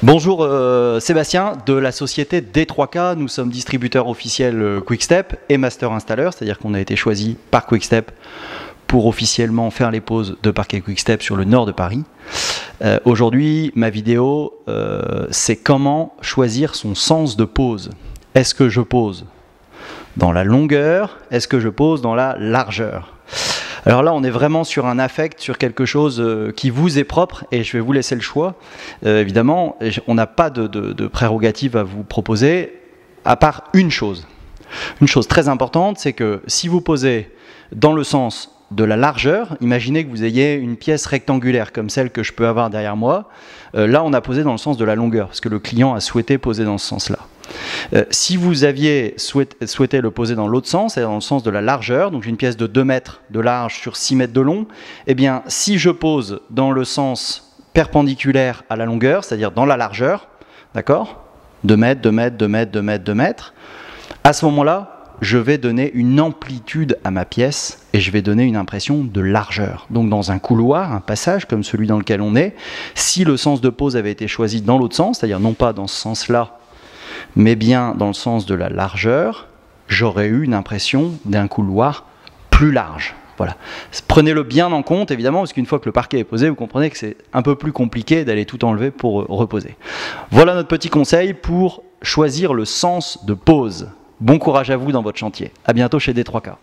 Bonjour Sébastien de la société D3K, nous sommes distributeurs officiels Quickstep et master installeur, c'est-à-dire qu'on a été choisi par Quickstep pour officiellement faire les poses de parquet Quickstep sur le nord de Paris. Aujourd'hui, ma vidéo, c'est comment choisir son sens de pose. Est-ce que je pose dans la longueur? Est-ce que je pose dans la largeur? Alors là, on est vraiment sur un affect, sur quelque chose qui vous est propre et je vais vous laisser le choix. Évidemment, on n'a pas de prérogative à vous proposer, à part une chose. Une chose très importante, c'est que si vous posez dans le sens de la largeur, imaginez que vous ayez une pièce rectangulaire comme celle que je peux avoir derrière moi. Là, on a posé dans le sens de la longueur, parce que le client a souhaité poser dans ce sens-là. Si vous aviez souhaité le poser dans l'autre sens, c'est-à-dire dans le sens de la largeur, donc j'ai une pièce de 2 mètres de large sur 6 mètres de long, eh bien, si je pose dans le sens perpendiculaire à la longueur, c'est-à-dire dans la largeur, d'accord, 2 mètres, 2 mètres, 2 mètres, 2 mètres, 2 mètres, à ce moment-là, je vais donner une amplitude à ma pièce et je vais donner une impression de largeur. Donc dans un couloir, un passage comme celui dans lequel on est, si le sens de pose avait été choisi dans l'autre sens, c'est-à-dire non pas dans ce sens-là, mais bien dans le sens de la largeur, j'aurais eu une impression d'un couloir plus large. Voilà. Prenez-le bien en compte, évidemment, parce qu'une fois que le parquet est posé, vous comprenez que c'est un peu plus compliqué d'aller tout enlever pour reposer. Voilà notre petit conseil pour choisir le sens de pose. Bon courage à vous dans votre chantier. À bientôt chez D3K.